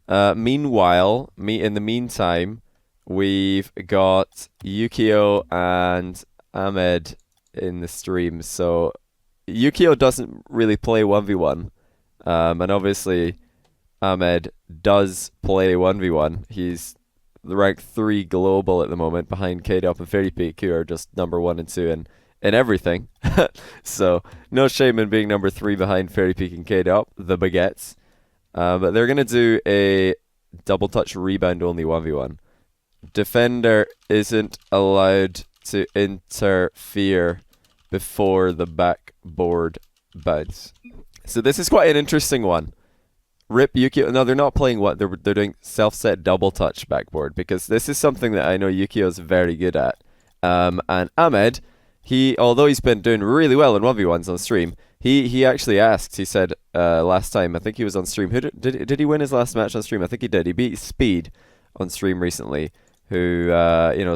Meanwhile, in the meantime, we've got Yukeo and Ahmed in the stream. So Yukeo doesn't really play 1v1. And obviously Ahmed does play 1v1. He's the rank 3 global at the moment, behind KDOP and FairyPeak, who are just number 1 and 2 in everything. So no shame in being number 3 behind FairyPeak and KDOP, the baguettes. But they're going to do a double touch rebound only 1v1. Defender isn't allowed to interfere before the backboard bounce. So this is quite an interesting one. Rip Yukeo. No, they're not playing what? They're doing self-set double touch backboard, because this is something that I know Yukeo is very good at. And Ahmed, although he's been doing really well in 1v1s on stream, he actually asked, he said last time, I think he was on stream, did he win his last match on stream? I think he did. He beat Speed on stream recently, who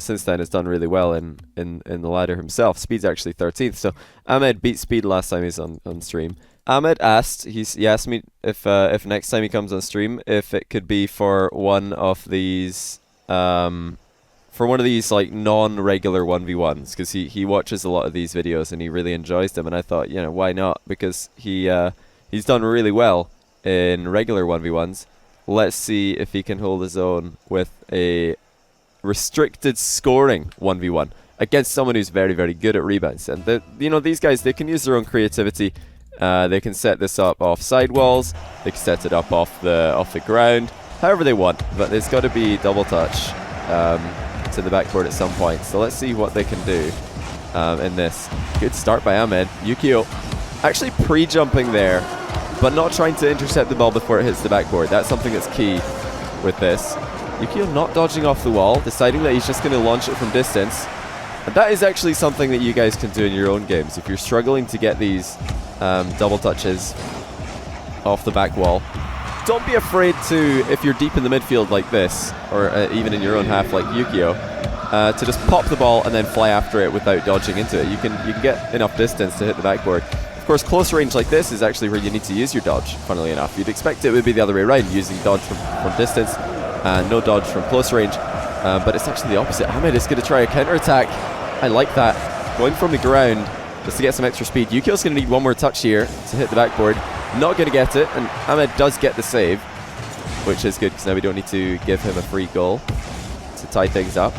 since then has done really well in the ladder himself. Speed's actually 13th, so Ahmed beat Speed last time he's on stream. Ahmed asked, he asked me if next time he comes on stream, if it could be for one of these like non-regular 1v1s, because he watches a lot of these videos and he really enjoys them, and I thought, why not? Because he's done really well in regular 1v1s. Let's see if he can hold his own with a restricted scoring 1v1 against someone who's very, very good at rebounds. And these guys, they can use their own creativity. They can set this up off sidewalls, they can set it up off the ground, however they want, but there's got to be double touch to the backboard at some point. So let's see what they can do in this. Good start by Ahmed. Yukeo actually pre-jumping there, but not trying to intercept the ball before it hits the backboard. That's something that's key with this. Yukeo not dodging off the wall, deciding that he's just going to launch it from distance. And that is actually something that you guys can do in your own games. If you're struggling to get these double touches off the back wall, don't be afraid to, if you're deep in the midfield like this, or even in your own half like Yukeo, to just pop the ball and then fly after it without dodging into it. You can get enough distance to hit the backboard. Of course, close range like this is actually where you need to use your dodge, funnily enough. You'd expect it would be the other way around, using dodge from distance and no dodge from close range. But it's actually the opposite. Ahmed is going to try a counter-attack. I like that. Going from the ground just to get some extra speed. Yukeo's going to need one more touch here to hit the backboard. Not going to get it, and Ahmed does get the save, which is good because now we don't need to give him a free goal to tie things up.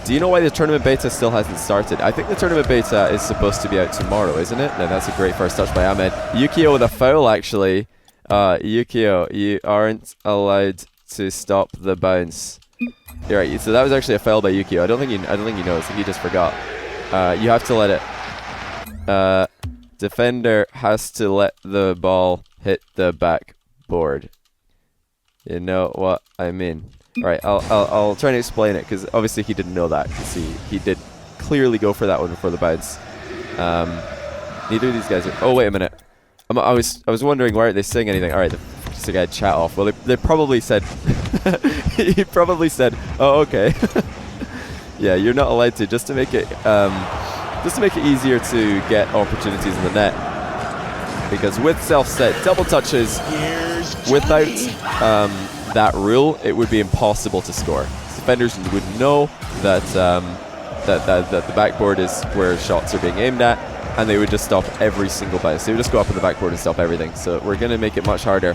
Do you know why the tournament beta still hasn't started? I think the tournament beta is supposed to be out tomorrow, isn't it? No, that's a great first touch by Ahmed. Yukeo with a foul, actually. Yukeo, you aren't allowed to stop the bounce. You're right. So that was actually a foul by Yukeo. I don't think you know. I think you just forgot. You have to let it. Defender has to let the ball hit the backboard. You know what I mean? All right. I'll try to explain it, because obviously he didn't know that, because he did clearly go for that one before the bounce. Neither of these guys are. Oh, wait a minute. I was wondering, why aren't they saying anything? All right. The guy chat off. Well, they probably said. He probably said, "Oh, okay." Yeah, you're not allowed to, just to make it easier to get opportunities in the net. Because with self-set double touches, without that rule, it would be impossible to score. Defenders would know that that the backboard is where shots are being aimed at, and they would just stop every single bounce. They would just go up on the backboard and stop everything. So we're going to make it much harder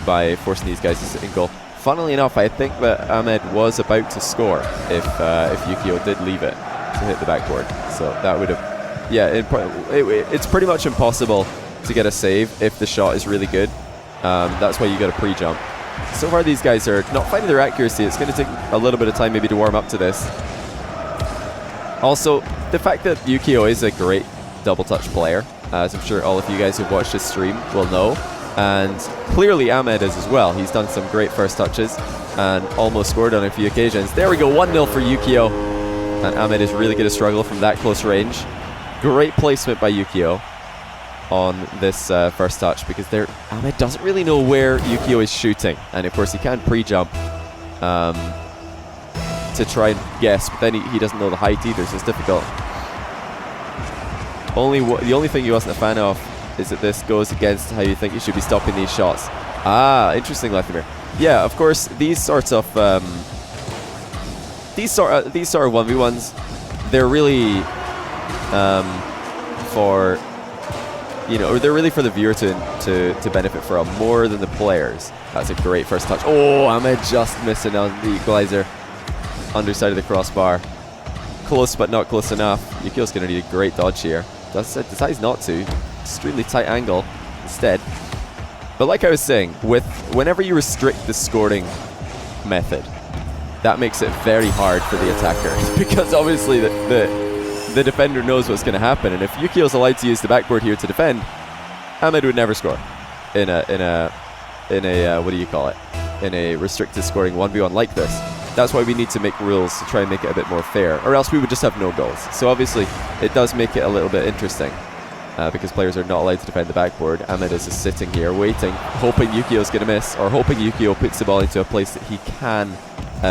by forcing these guys to sit in goal. Funnily enough, I think that Ahmed was about to score if Yukeo did leave it to hit the backboard. So that would have, yeah, it's pretty much impossible to get a save if the shot is really good. That's why you got to pre-jump. So far these guys are not finding their accuracy. It's going to take a little bit of time maybe to warm up to this. Also, the fact that Yukeo is a great double touch player, as I'm sure all of you guys who've watched this stream will know. And clearly Ahmed is as well. He's done some great first touches and almost scored on a few occasions. There we go, 1-0 for Yukeo. And Ahmed is really going to struggle from that close range. Great placement by Yukeo on this first touch, because Ahmed doesn't really know where Yukeo is shooting. And of course he can pre-jump to try and guess, but then he doesn't know the height either, so it's difficult. The only thing he wasn't a fan of is that this goes against how you think you should be stopping these shots. Ah, interesting, Lathamir. Yeah, of course, these sorts of 1v1s, they're really for, you know, they're really for the viewer to benefit from more than the players. That's a great first touch. Oh, Ahmed just missing on the equalizer. Underside of the crossbar. Close, but not close enough. Yukeo's going to need a great dodge here. Decides not to. Extremely tight angle instead. But like I was saying, whenever you restrict the scoring method, that makes it very hard for the attacker, because obviously the defender knows what's going to happen, and if Yukeo's allowed to use the backboard here to defend, Ahmed would never score in a what do you call it? In a restricted scoring 1v1 like this. That's why we need to make rules to try and make it a bit more fair, or else we would just have no goals. So obviously it does make it a little bit interesting. Because players are not allowed to defend the backboard. Ahmed is just sitting here waiting, hoping Yukeo's going to miss, or hoping Yukeo puts the ball into a place that he can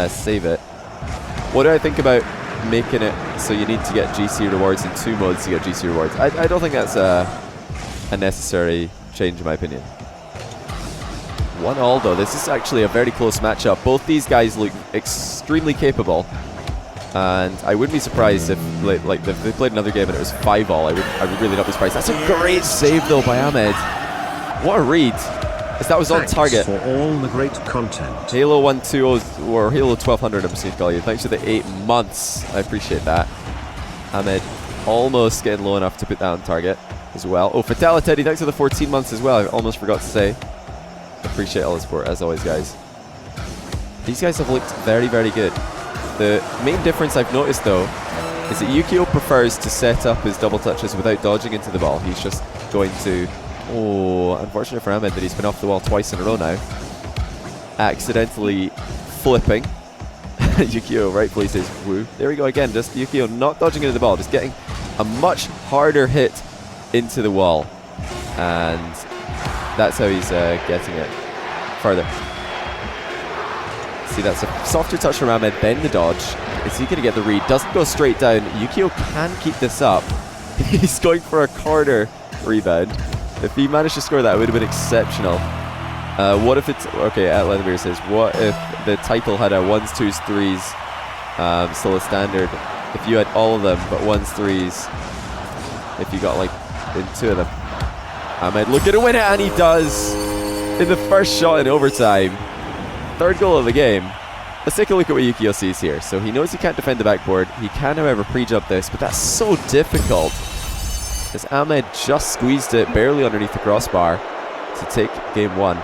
save it. What do I think about making it so you need to get GC rewards in 2 modes to get GC rewards? I don't think that's a necessary change in my opinion. 1-1 though. This is actually a very close matchup. Both these guys look extremely capable. And I wouldn't be surprised if if they played another game and it was 5-5. I would really not be surprised. That's a great save though by Ahmed. What a read! As that was on target. For all the great content. Halo 120 or Halo 1200, I'm going to call you. Thanks for the 8 months. I appreciate that. Ahmed almost getting low enough to put that on target as well. Oh, Fatality, thanks for the 14 months as well. I almost forgot to say. Appreciate all the support as always, guys. These guys have looked very, very good. The main difference I've noticed though is that Yukeo prefers to set up his double touches without dodging into the ball. He's just going to, oh, unfortunate for Ahmed that he's been off the wall twice in a row now. Accidentally flipping. Yukeo rightfully says woo. There we go again, just Yukeo not dodging into the ball, just getting a much harder hit into the wall. And that's how he's getting it further. See, that's a softer touch from Ahmed, then the dodge. Is he going to get the read? Doesn't go straight down. Yukeo can keep this up. He's going for a corner rebound. If he managed to score that, it would have been exceptional. What if it's... Okay, Atlantamir says, what if the title had a 1s, 2s, 3s, still a standard? If you had all of them, but 1s, 3s, if you got like in 2 of them. Ahmed looking to win it, and he does! In the first shot in overtime. 3rd goal of the game. Let's take a look at what Yukeo sees here. So he knows he can't defend the backboard. He can, however, pre-jump this, but that's so difficult. As Ahmed just squeezed it barely underneath the crossbar to take game 1.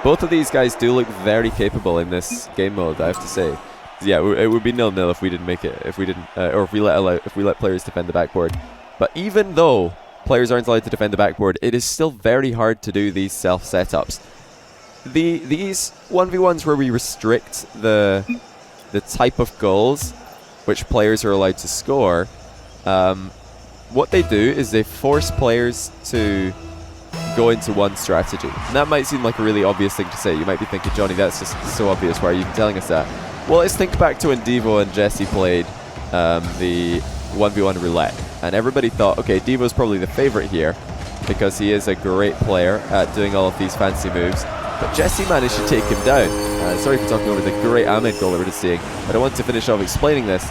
Both of these guys do look very capable in this game mode, I have to say. Yeah, it would be 0-0 if we didn't make it, if we didn't, or if we let players defend the backboard. But even though players aren't allowed to defend the backboard, it is still very hard to do these self setups. These 1v1s where we restrict the type of goals which players are allowed to score, what they do is they force players to go into one strategy. And that might seem like a really obvious thing to say. You might be thinking, Johnny, that's just so obvious. Why are you even telling us that? Well, let's think back to when Devo and Jesse played the 1v1 roulette. And everybody thought, okay, Devo's probably the favorite here because he is a great player at doing all of these fancy moves. But Jesse managed to take him down. Sorry for talking over the great Ahmed goal that we're just seeing, but I want to finish off explaining this.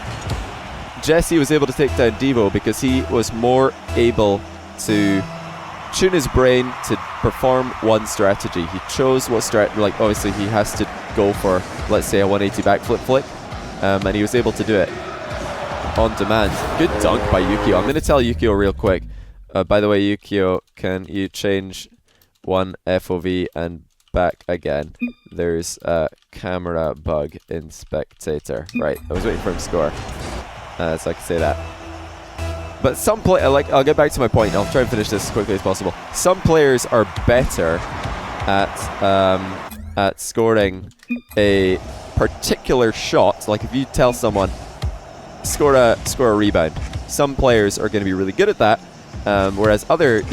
Jesse was able to take down Devo because he was more able to tune his brain to perform one strategy. He chose what strategy, like obviously he has to go for, let's say, a 180 backflip flick, and he was able to do it on demand. Good dunk by Yukeo. I'm going to tell Yukeo real quick. By the way, Yukeo, can you change one FOV and back again? There's a camera bug in spectator. Right, I was waiting for him to score, so I can say that. But some I'll get back to my point. I'll try and finish this as quickly as possible. Some players are better at scoring a particular shot. Like if you tell someone score a rebound, some players are going to be really good at that, whereas other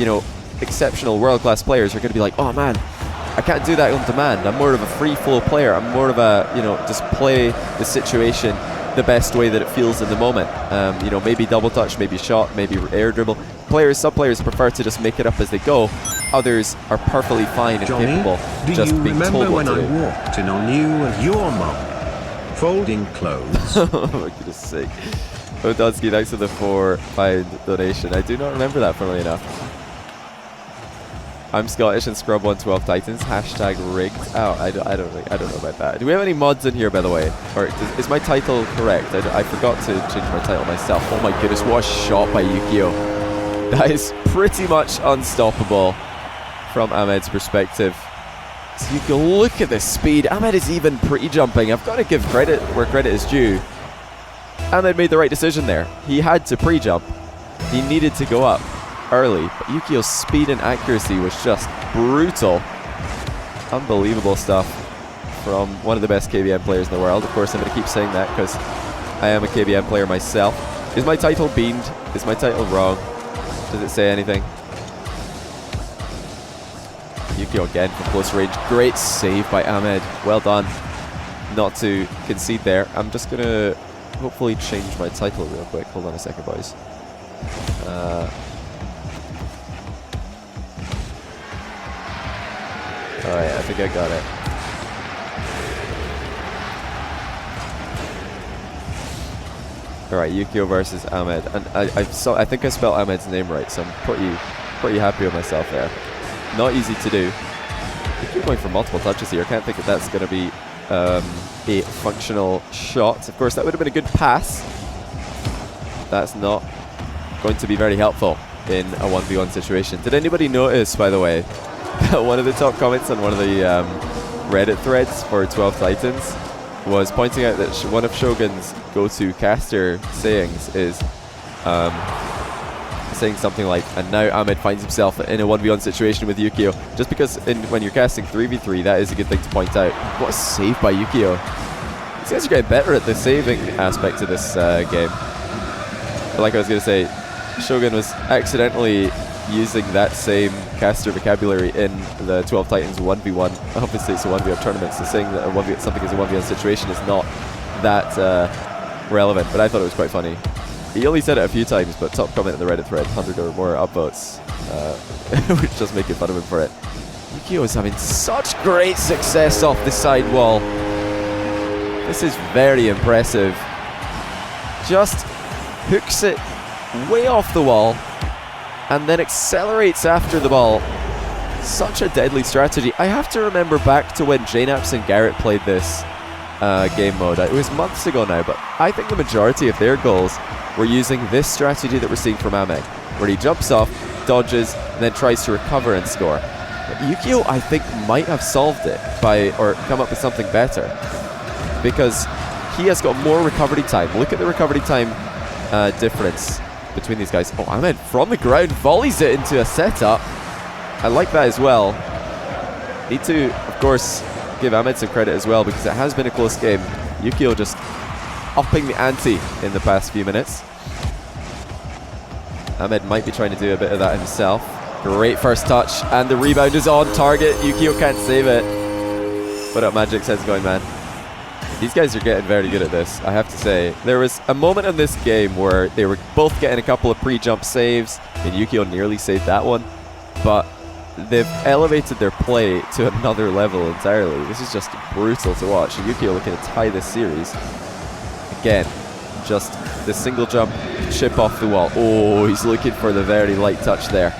exceptional world-class players are going to be like, oh man, I can't do that on demand. I'm more of a free flow player. I'm more of a just play the situation the best way that it feels in the moment. You know, maybe double touch, maybe shot, maybe air dribble. Some players prefer to just make it up as they go. Others are perfectly fine and Johnny, capable do just you being told remember what when to I do. walked in on you and your mum folding clothes? Oh my goodness sake. Ododsky, thanks for the £4 donation. I do not remember that, funnily enough. I'm Scottish and Scrub 112 Titans. Hashtag rigged. Oh, I don't know about that. Do we have any mods in here, by the way? Or is my title correct? I forgot to change my title myself. Oh my goodness, what a shot by Yukeo. That is pretty much unstoppable from Ahmed's perspective. So Yukeo, look at the speed. Ahmed is even pre-jumping. I've got to give credit where credit is due. Ahmed made the right decision there. He had to pre-jump. He needed to go up early, but Yukeo's speed and accuracy was just brutal. Unbelievable stuff from one of the best KBM players in the world. Of course, I'm going to keep saying that because I am a KBM player myself. Is my title beamed? Is my title wrong? Does it say anything? Yukeo again from close range. Great save by Ahmed. Well done. Not to concede there. I'm just going to hopefully change my title real quick. Hold on a second, boys. Alright, I think I got it. Alright, Yukeo versus Ahmed. And I think I spelled Ahmed's name right, so I'm pretty happy with myself there. Not easy to do. Yukeo going for multiple touches here. I can't think that that's going to be a functional shot. Of course, that would have been a good pass. That's not going to be very helpful in a 1v1 situation. Did anybody notice, by the way, that one of the top comments on one of the Reddit threads for 12 Titans was pointing out that one of Shogun's go-to caster sayings is saying something like, and now Ahmed finds himself in a 1v1 situation with Yukeo. Just because when you're casting 3v3, that is a good thing to point out. What a save by Yukeo. These guys are getting better at the saving aspect of this game. But like I was going to say, Shogun was accidentally using that same caster vocabulary in the 12 Titans 1v1. Obviously it's a 1v1 tournament, so saying that something is a 1v1 situation is not that relevant, but I thought it was quite funny. He only said it a few times, but top comment in the Reddit thread, 100 or more upvotes. We're just making fun of him for it. Yukeo is having such great success off the side wall. This is very impressive. Just hooks it way off the wall and then accelerates after the ball. Such a deadly strategy. I have to remember back to when Jnaps and Garrett played this game mode. It was months ago now, but I think the majority of their goals were using this strategy that we're seeing from Ahmed, where he jumps off, dodges, and then tries to recover and score. But Yukeo, I think, might have solved it or come up with something better, because he has got more recovery time. Look at the recovery time difference between these guys. Oh, Ahmed from the ground volleys it into a setup. I like that as well. Need to, of course, give Ahmed some credit as well, because it has been a close game. Yukeo just upping the ante in the past few minutes. Ahmed might be trying to do a bit of that himself. Great first touch, and the rebound is on target. Yukeo can't save it. What up, Magic? How's it going, man? These guys are getting very good at this, I have to say. There was a moment in this game where they were both getting a couple of pre-jump saves, and Yukeo nearly saved that one, but they've elevated their play to another level entirely. This is just brutal to watch. Yukeo looking to tie this series. Again, just the single jump, chip off the wall. Oh, he's looking for the very light touch there.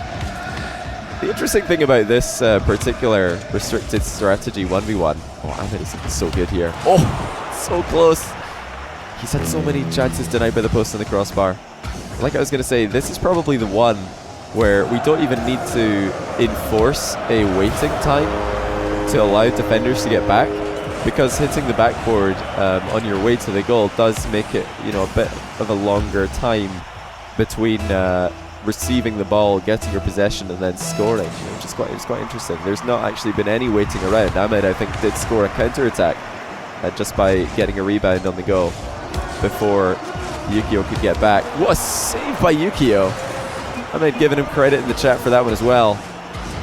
The interesting thing about this particular restricted strategy 1v1. Oh, Ahmed is so good here. Oh, so close. He's had so many chances denied by the post and the crossbar. Like I was going to say, this is probably the one where we don't even need to enforce a waiting time to allow defenders to get back, because hitting the backboard on your way to the goal does make it, you know, a bit of a longer time between receiving the ball, getting your possession, and then scoring, which is quite interesting. There's not actually been any waiting around. Ahmed, I think, did score a counter-attack just by getting a rebound on the go before Yukeo could get back. What a save by Yukeo! Ahmed giving him credit in the chat for that one as well.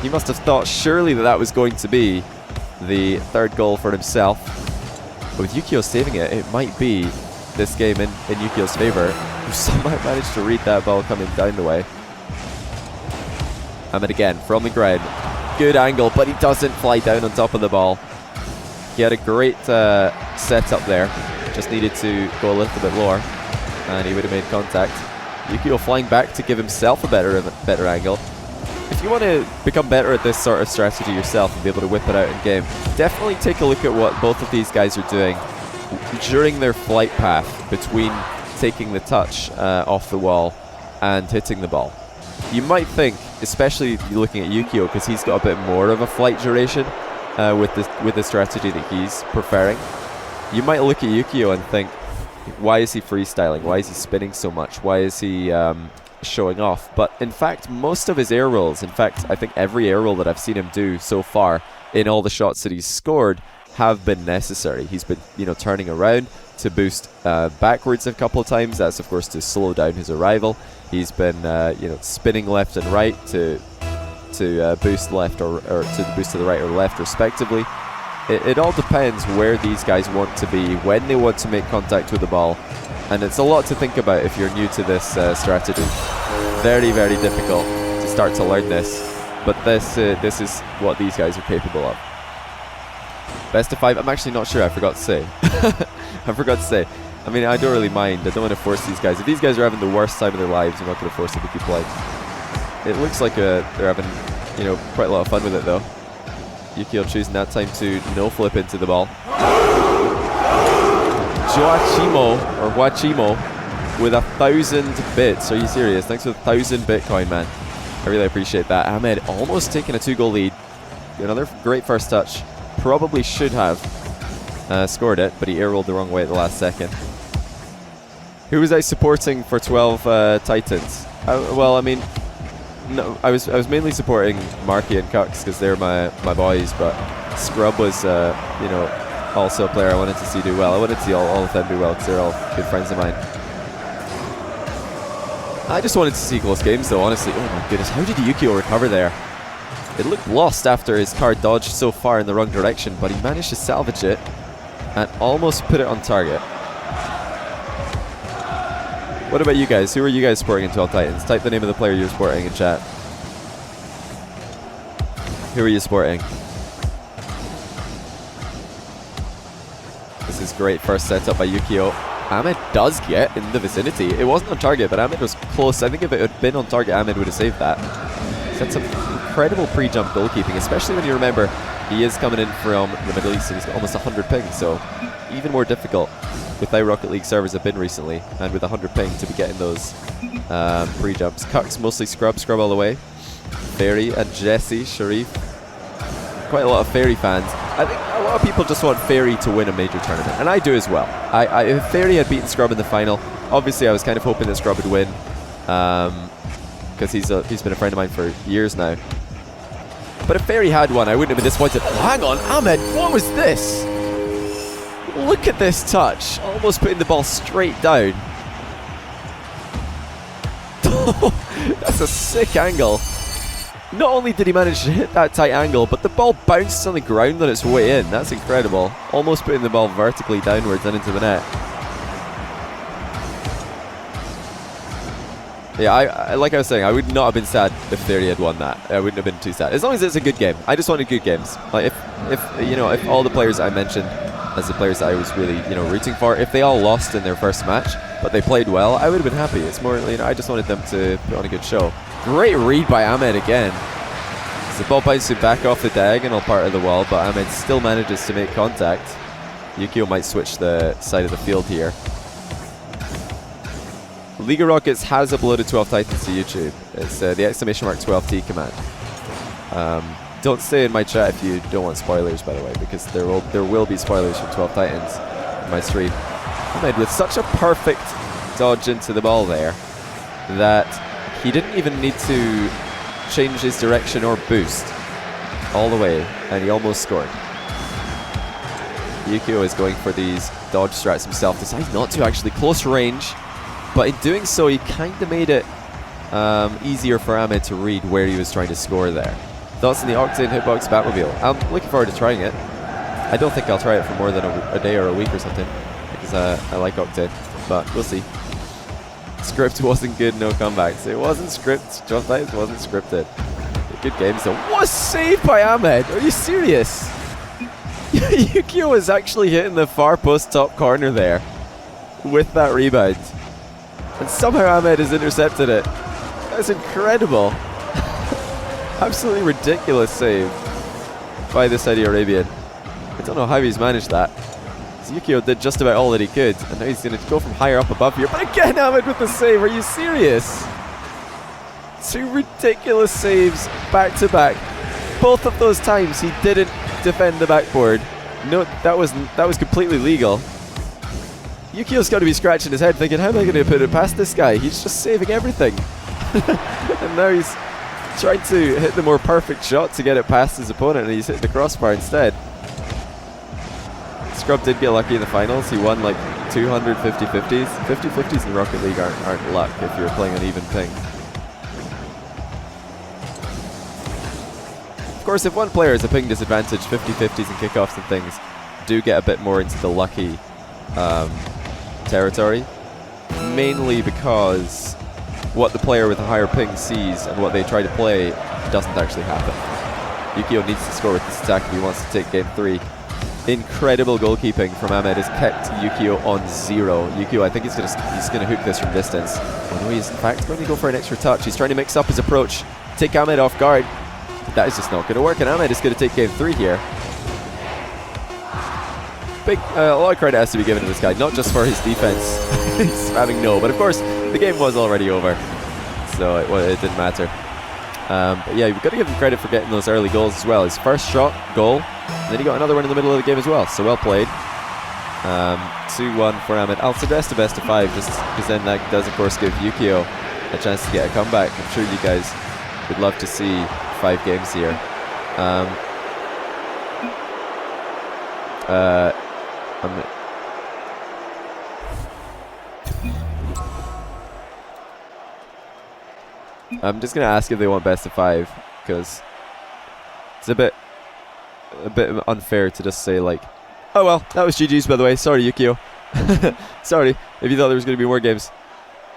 He must have thought surely that was going to be the third goal for himself. But with Yukeo saving it, it might be this game in Yukeo's favor, who somehow managed to read that ball coming down the way. Ahmed again from the ground. Good angle, but he doesn't fly down on top of the ball. He had a great setup there. Just needed to go a little bit lower, and he would have made contact. Yukeo flying back to give himself a better angle. If you want to become better at this sort of strategy yourself and be able to whip it out in game, definitely take a look at what both of these guys are doing during their flight path between taking the touch off the wall and hitting the ball. You might think, especially looking at Yukeo, because he's got a bit more of a flight duration with the strategy that he's preferring, you might look at Yukeo and think, why is he freestyling? Why is he spinning so much? Why is he showing off? But in fact, most of his air rolls, in fact, I think every air roll that I've seen him do so far in all the shots that he's scored have been necessary. He's been, turning around to boost backwards a couple of times. That's of course to slow down his arrival. He's been, spinning left and right to boost left or to boost to the right or left, respectively. It all depends where these guys want to be, when they want to make contact with the ball, and it's a lot to think about if you're new to this strategy. Very, very difficult to start to learn this, but this is what these guys are capable of. Best of 5, I'm actually not sure, I forgot to say. I forgot to say. I mean, I don't really mind, I don't want to force these guys. If these guys are having the worst time of their lives, I'm not going to force them to keep playing. It looks like they're having, quite a lot of fun with it though. Yukeo choosing that time to no flip into the ball. Wachimo with 1,000 bits. Are you serious? Thanks for the 1,000 Bitcoin, man. I really appreciate that. Ahmed almost taking a 2-goal lead. Another great first touch. Probably should have scored it, but he air rolled the wrong way at the last second. Who was I supporting for 12 Titans? Well, I mean, no, I was mainly supporting Marky and Cux because they're my boys, but Scrub was also a player I wanted to see do well. I wanted to see all of them do well because they're all good friends of mine. I just wanted to see close games though, honestly. Oh my goodness, how did Yukeo recover there? It looked lost after his car dodged so far in the wrong direction, but he managed to salvage it and almost put it on target. What about you guys? Who are you guys supporting in 12 Titans? Type the name of the player you're supporting in chat. Who are you supporting? This is great first setup by Yukeo. Ahmed does get in the vicinity. It wasn't on target, but Ahmed was close. I think if it had been on target, Ahmed would have saved that. He's had some incredible pre-jump goalkeeping, especially when you remember he is coming in from the Middle East and he's got almost 100 ping, so even more difficult with how Rocket League servers have been recently, and with 100 ping to be getting those pre-jumps. Cucks mostly scrub all the way. Fairy and Jesse, Sharif. Quite a lot of Fairy fans. I think a lot of people just want Fairy to win a major tournament, and I do as well. If Fairy had beaten Scrub in the final, obviously I was kind of hoping that Scrub would win, because he's been a friend of mine for years now. But if Fairy had won, I wouldn't have been disappointed. Oh, hang on, Ahmed, what was this? Look at this touch. Almost putting the ball straight down. That's a sick angle. Not only did he manage to hit that tight angle, but the ball bounces on the ground on its way in. That's incredible. Almost putting the ball vertically downwards and into the net. Yeah, I like I was saying, I would not have been sad if Theory had won that. I wouldn't have been too sad. As long as it's a good game. I just wanted good games. Like if all the players I mentioned as the players that I was really, rooting for, if they all lost in their first match, but they played well, I would have been happy. It's more, I just wanted them to put on a good show. Great read by Ahmed again. As the ball bounces back off the diagonal part of the wall, but Ahmed still manages to make contact. Yukeo might switch the side of the field here. League of Rockets has uploaded 12 Titans to YouTube. It's the !12T command. Don't say in my chat if you don't want spoilers, by the way, because there will be spoilers from 12 Titans in my stream. Ahmed with such a perfect dodge into the ball there that he didn't even need to change his direction or boost all the way, and he almost scored. Yukeo is going for these dodge strats himself, decides not to actually, close range, but in doing so he kind of made it easier for Ahmed to read where he was trying to score there. Thoughts on the Octane Hitbox Batmobile? I'm looking forward to trying it. I don't think I'll try it for more than a day or a week or something, because I like Octane. but we'll see. Script wasn't good, no comebacks. It wasn't scripted. Sometimes it wasn't scripted. Good games though. What a save by Ahmed! Are you serious? Yukeo is actually hitting the far post top corner there with that rebound. And somehow Ahmed has intercepted it. That's incredible. Absolutely ridiculous save by the Saudi Arabian. I don't know how he's managed that. Yukeo did just about all that he could, and now he's going to go from higher up above here. But again, Ahmed with the save. Are you serious? Two ridiculous saves back to back. Both of those times he didn't defend the backboard. No, that was completely legal. Yukeo's got to be scratching his head thinking, how am I going to put it past this guy? He's just saving everything. And now he's trying to hit the more perfect shot to get it past his opponent, and he's hitting the crossbar instead. Scrub did get lucky in the finals. He won like 250 50s. 50 50s in Rocket League aren't luck if you're playing an even ping. Of course, if one player has a ping disadvantage, 50 50s and kickoffs and things do get a bit more into the lucky territory. Mainly because what the player with a higher ping sees and what they try to play doesn't actually happen. Yukeo needs to score with this attack if he wants to take game 3. Incredible goalkeeping from Ahmed has kept Yukeo on 0. Yukeo, I think he's gonna hook this from distance. Oh no, he's in fact going to go for an extra touch. He's trying to mix up his approach, take Ahmed off guard. That is just not going to work, and Ahmed is going to take game 3 here. A lot of credit has to be given to this guy, not just for his defense. He's spamming no, but of course the game was already over, so it didn't matter. But yeah, you've got to give him credit for getting those early goals as well. His first shot, goal, and then he got another one in the middle of the game as well, so well played. 2-1 for Ahmed. I'll suggest a best of 5, just because then that does of course give Yukeo a chance to get a comeback. I'm sure you guys would love to see 5 games here. I'm just gonna ask if they want best of 5, because it's a bit unfair to just say like, oh well, that was GG's by the way. Sorry, Yukeo. Sorry if you thought there was gonna be more games.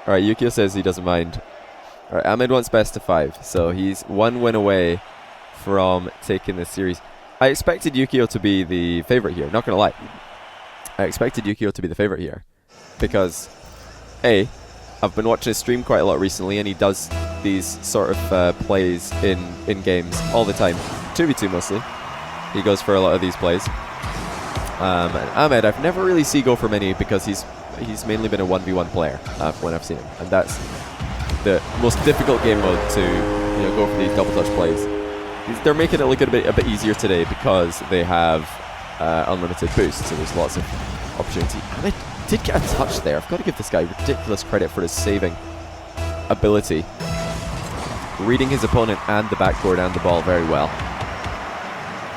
All right, Yukeo says he doesn't mind. All right, Ahmed wants best of 5, so he's 1 win away from taking this series. I expected Yukeo to be the favorite here, not gonna lie. I expected Yukeo to be the favorite here because A, I've been watching his stream quite a lot recently, and he does these sort of plays in games all the time. 2v2 mostly. He goes for a lot of these plays. And Ahmed, I've never really seen go for many because he's mainly been a 1v1 player when I've seen him, and that's the most difficult game mode to go for these double touch plays. They're making it look a bit easier today because they have unlimited boost, so there's lots of opportunity. And I did get a touch there. I've got to give this guy ridiculous credit for his saving ability. Reading his opponent and the backboard and the ball very well.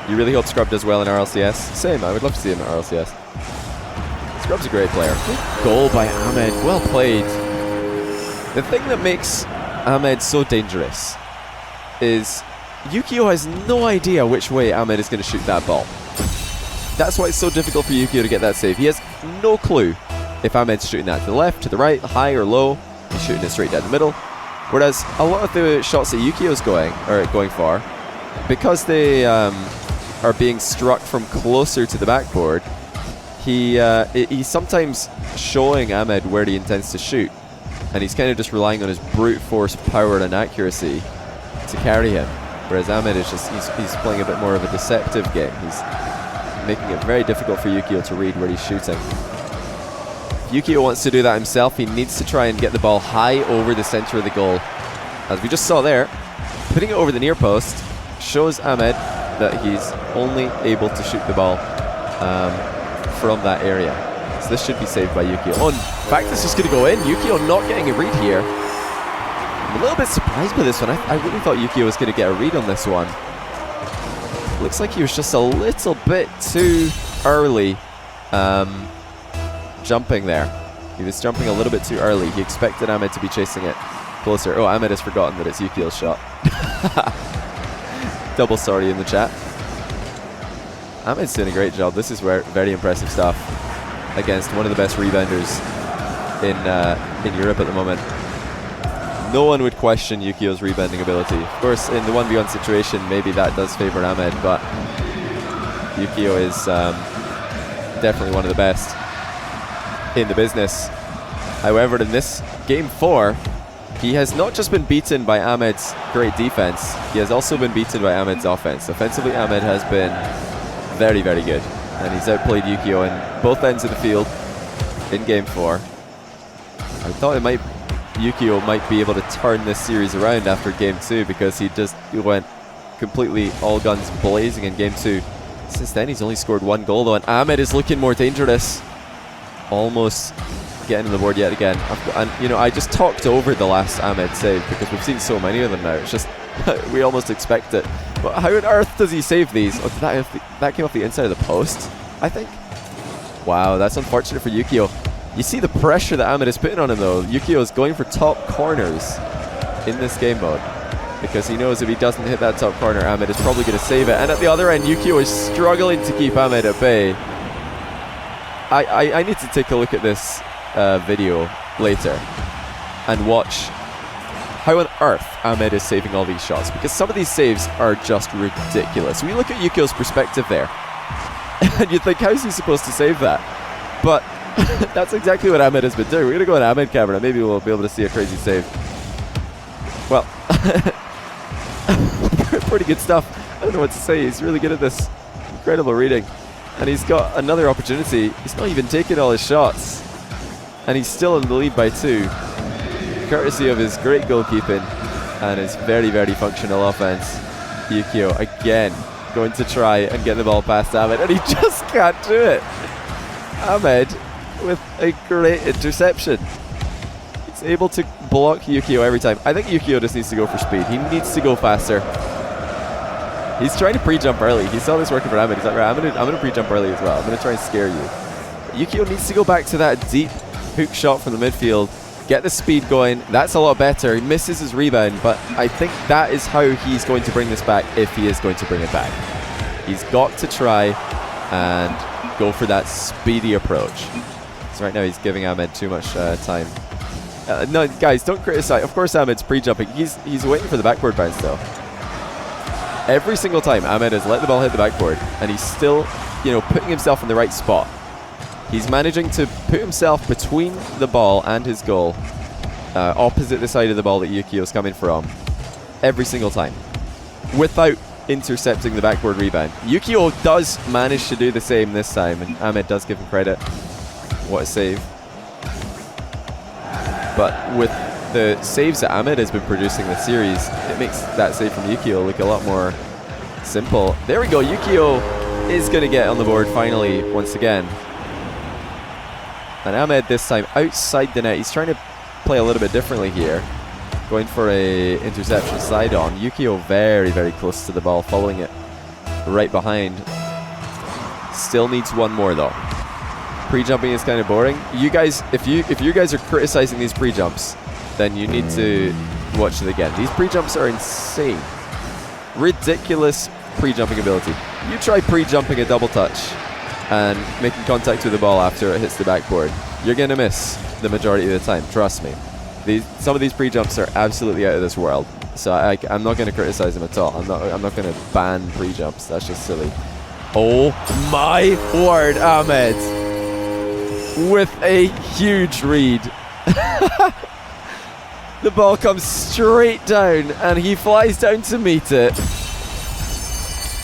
You really hope Scrub does well in RLCS? Same, I would love to see him at RLCS. Scrub's a great player. Good goal by Ahmed, well played. The thing that makes Ahmed so dangerous is Yukeo has no idea which way Ahmed is going to shoot that ball. That's why it's so difficult for Yukeo to get that save. He has no clue if Ahmed's shooting that to the left, to the right, high or low. He's shooting it straight down the middle. Whereas a lot of the shots that Yukeo's going for, because they are being struck from closer to the backboard, he's sometimes showing Ahmed where he intends to shoot, and he's kind of just relying on his brute force power and accuracy to carry him. Whereas Ahmed is just he's playing a bit more of a deceptive game. He's making it very difficult for Yukeo to read where he's shooting. If Yukeo wants to do that himself, he needs to try and get the ball high over the center of the goal. As we just saw there, putting it over the near post shows Ahmed that he's only able to shoot the ball from that area. So this should be saved by Yukeo. Oh, in fact, this is going to go in. Yukeo not getting a read here. I'm a little bit surprised by this one. I really thought Yukeo was going to get a read on this one. Looks like he was just a little bit too early jumping there. He was jumping a little bit too early. He expected Ahmed to be chasing it closer. Oh, Ahmed has forgotten that it's Yukeo's shot. Double sorry in the chat. Ahmed's doing a great job. This is very impressive stuff against one of the best rebounders in Europe at the moment. No one would question Yukeo's rebounding ability. Of course, in the 1v1 situation, maybe that does favor Ahmed, but Yukeo is definitely one of the best in the business. However, in this Game 4, he has not just been beaten by Ahmed's great defense, he has also been beaten by Ahmed's offense. Offensively, Ahmed has been very, very good, and he's outplayed Yukeo in both ends of the field in Game 4. I thought Yukeo might be able to turn this series around after Game 2, because he went completely all guns blazing in Game 2. Since then, he's only scored 1 goal though, and Ahmed is looking more dangerous. Almost getting on the board yet again. And you know, I just talked over the last Ahmed save because we've seen so many of them now. It's just we almost expect it. But how on earth does he save these? Oh, that came off the inside of the post, I think. Wow, that's unfortunate for Yukeo. You see the pressure that Ahmed is putting on him though. Yukeo is going for top corners in this game mode, because he knows if he doesn't hit that top corner, Ahmed is probably going to save it. And at the other end, Yukeo is struggling to keep Ahmed at bay. I need to take a look at this video later and watch how on earth Ahmed is saving all these shots, because some of these saves are just ridiculous. We look at Yukeo's perspective there and you think, how's he supposed to save that? But that's exactly what Ahmed has been doing. We're going to go on Ahmed camera, maybe we'll be able to see a crazy save. Well, pretty good stuff. I don't know what to say. He's really good at this. Incredible reading. And he's got another opportunity. He's not even taking all his shots, and he's still in the lead by 2, courtesy of his great goalkeeping and his very, very functional offense. Yukeo again going to try and get the ball past Ahmed, and he just can't do it. Ahmed with a great interception. He's able to block Yukeo every time. I think Yukeo just needs to go for speed. He needs to go faster. He's trying to pre-jump early. He saw this working for Ahmed. He's like, right, I'm gonna pre-jump early as well. I'm gonna try and scare you. Yukeo needs to go back to that deep hook shot from the midfield, get the speed going. That's a lot better. He misses his rebound, but I think that is how he's going to bring this back, if he is going to bring it back. He's got to try and go for that speedy approach. So right now he's giving Ahmed too much time. No, guys, don't criticize. Of course, Ahmed's pre-jumping. He's waiting for the backboard bounce though. Every single time Ahmed has let the ball hit the backboard, and he's still, you know, putting himself in the right spot. He's managing to put himself between the ball and his goal, opposite the side of the ball that Yukeo's coming from, every single time, without intercepting the backboard rebound. Yukeo does manage to do the same this time, and Ahmed does give him credit. What a save. But with the saves that Ahmed has been producing this series, it makes that save from Yukeo look a lot more simple. There we go. Yukeo is going to get on the board finally once again. And Ahmed this time outside the net. He's trying to play a little bit differently here, going for a interception side on. Yukeo very, very close to the ball, following it right behind. Still needs one more though. Pre-jumping is kind of boring. You guys, if you guys are criticizing these pre-jumps, then you need to watch it again. These pre-jumps are insane. Ridiculous pre-jumping ability. You try pre-jumping a double touch and making contact with the ball after it hits the backboard, you're going to miss the majority of the time, trust me. Some of these pre-jumps are absolutely out of this world, so I'm not going to criticize them at all. I'm not going to ban pre-jumps. That's just silly. Oh my word, Ahmed with a huge read. The ball comes straight down and he flies down to meet it.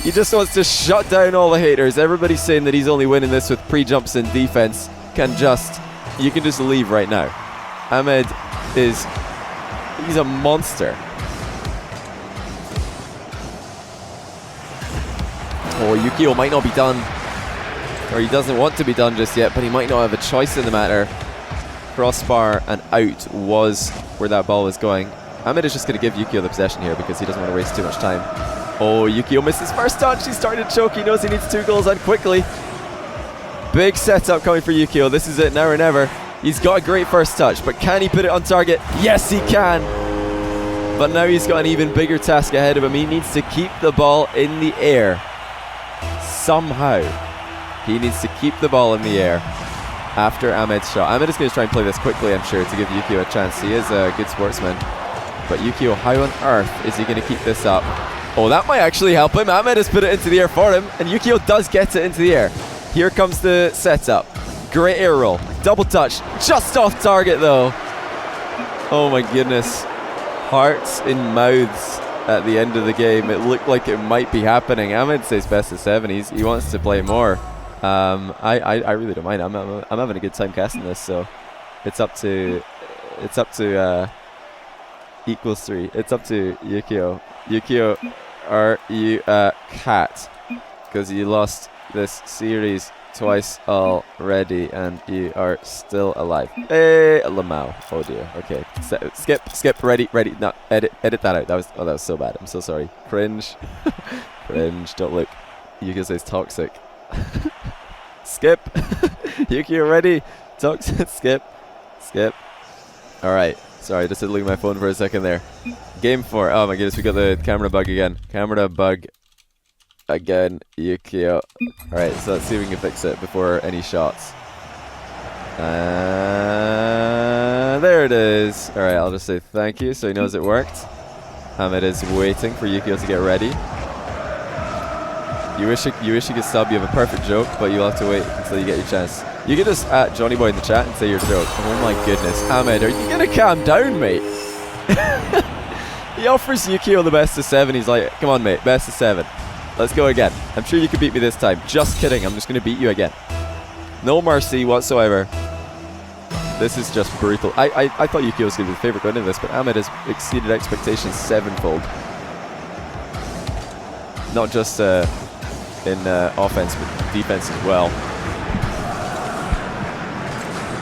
He just wants to shut down all the haters. Everybody's saying that he's only winning this with pre-jumps and defense. You can just leave right now. Ahmed he's a monster. Oh, Yukeo might not be done, or he doesn't want to be done just yet, but he might not have a choice in the matter. Crossbar and out was where that ball was going. Ahmed is just going to give Yukeo the possession here because he doesn't want to waste too much time. Oh, Yukeo missed his first touch. He's starting to choke. He knows he needs 2 goals and quickly. Big setup coming for Yukeo. This is it now or never. He's got a great first touch, but can he put it on target? Yes, he can. But now he's got an even bigger task ahead of him. He needs to keep the ball in the air. Somehow, he needs to keep the ball in the air. after Ahmed's shot. Ahmed is going to try and play this quickly, I'm sure, to give Yukeo a chance. He is a good sportsman. But Yukeo, how on earth is he going to keep this up? Oh, that might actually help him. Ahmed has put it into the air for him, and Yukeo does get it into the air. Here comes the setup. Great air roll. Double touch. Just off target, though. Oh, my goodness. Hearts in mouths at the end of the game. It looked like it might be happening. Ahmed says best of 7. He wants to play more. I really don't mind. I'm having a good time casting this, so it's up to equals 3. It's up to Yukeo. Yukeo, are you a cat? Because you lost this series twice already and you are still alive. Hey, Lamau. Oh dear. Okay. Skip. Ready. No, edit that out. That was so bad. I'm so sorry. Cringe. Cringe. Don't look. Yukeo says toxic. Skip. Yukeo ready. Toxic. Skip. Alright. Sorry, just had to look at my phone for a second there. Game 4. Oh my goodness, we got the camera bug again. Camera bug again, Yukeo. Alright, so let's see if we can fix it before any shots. There it is. Alright, I'll just say thank you so he knows it worked. Ahmed is waiting for Yukeo to get ready. You wish you could stop. You have a perfect joke, but you'll have to wait until you get your chance. You can just at Johnny Boy in the chat and say your joke. Oh my goodness. Ahmed, are you gonna calm down, mate? He offers Yukeo the best of 7. He's like, come on, mate, best of 7. Let's go again. I'm sure you can beat me this time. Just kidding. I'm just gonna beat you again. No mercy whatsoever. This is just brutal. I thought Yukeo was gonna be the favorite going into this, but Ahmed has exceeded expectations 7-fold. Not just in offense, but defense as well.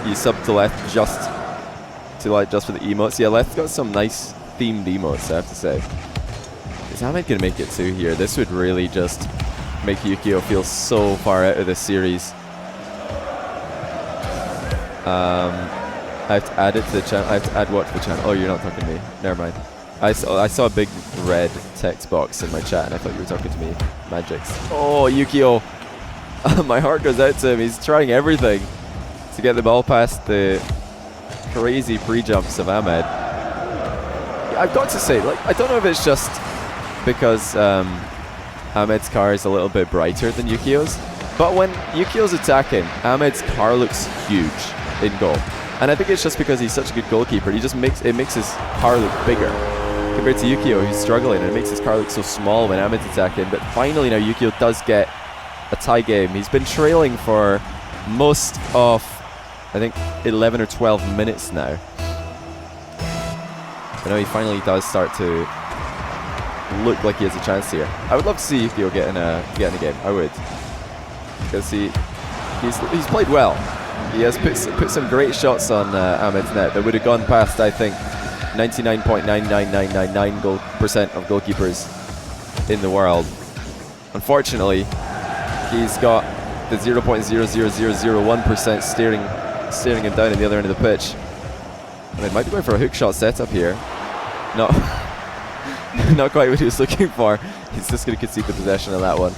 You sub to left just for the emotes. Yeah, left's got some nice themed emotes, I have to say. Is Ahmed going to make it 2 here? This would really just make Yukeo feel so far out of this series. I have to add it to the channel. I have to add what to the channel? Oh, you're not talking to me. Never mind. I saw a big red text box in my chat and I thought you were talking to me. Magics. Oh, Yukeo. My heart goes out to him. He's trying everything to get the ball past the crazy pre-jumps of Ahmed. I've got to say, like, I don't know if it's just because Ahmed's car is a little bit brighter than Yukeo's, but when Yukeo's attacking, Ahmed's car looks huge in goal. And I think it's just because he's such a good goalkeeper. He just makes his car look bigger compared to Yukeo, who's struggling, and it makes his car look so small when Ahmed's attacking. But finally now Yukeo does get a tie game. He's been trailing for most of, I think, 11 or 12 minutes now. But now he finally does start to look like he has a chance here. I would love to see Yukeo get in a game. I would, because he's played well. He has put some great shots on Ahmed's net that would have gone past, I think, 99.99999% of goalkeepers in the world. Unfortunately, he's got the 0.00001% steering him down at the other end of the pitch. I mean, might be going for a hook shot setup here. No, not quite what he was looking for. He's just going to concede the possession on that one.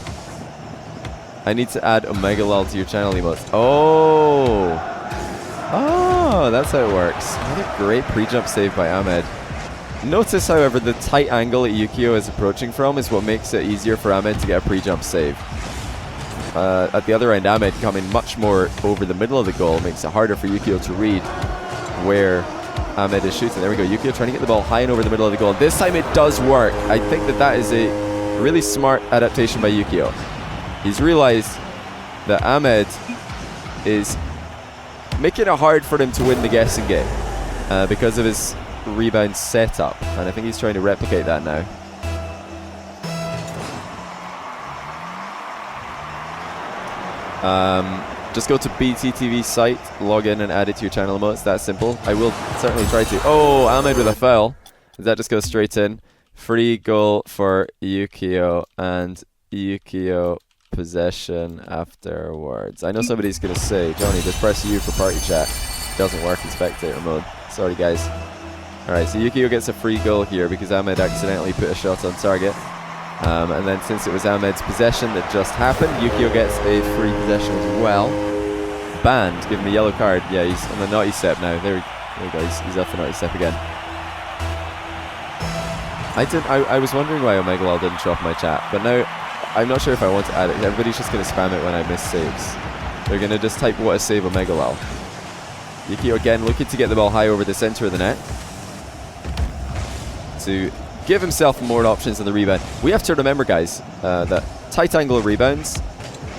I need to add Omega Lol to your channel emotes. Oh, that's how it works. What a great pre-jump save by Ahmed. Notice, however, the tight angle that Yukeo is approaching from is what makes it easier for Ahmed to get a pre-jump save. At the other end, Ahmed coming much more over the middle of the goal makes it harder for Yukeo to read where Ahmed is shooting. There we go. Yukeo trying to get the ball high and over the middle of the goal. This time it does work. I think that is a really smart adaptation by Yukeo. He's realized that Ahmed is making it hard for him to win the guessing game because of his rebound setup, and I think he's trying to replicate that now. Just go to BTTV site, log in and add it to your channel emotes. That simple. I will certainly try to. Oh, Ahmed with a foul. That just goes straight in. Free goal for Yukeo, and Yukeo possession afterwards. I know somebody's going to say, Johnny, just press U for party chat. It doesn't work in spectator mode. Sorry, guys. Alright, so Yukeo gets a free goal here because Ahmed accidentally put a shot on target. And then since it was Ahmed's possession that just happened, Yukeo gets a free possession as well. banned, give him a yellow card. Yeah, he's on the naughty step now. There we go. He's off the naughty step again. I was wondering why Omegalol didn't show up in my chat, but now I'm not sure if I want to add it. Everybody's just going to spam it when I miss saves. They're going to just type what a save Omegalol. Yukeo again looking to get the ball high over the center of the net to give himself more options in the rebound. We have to remember, guys, that tight angle rebounds,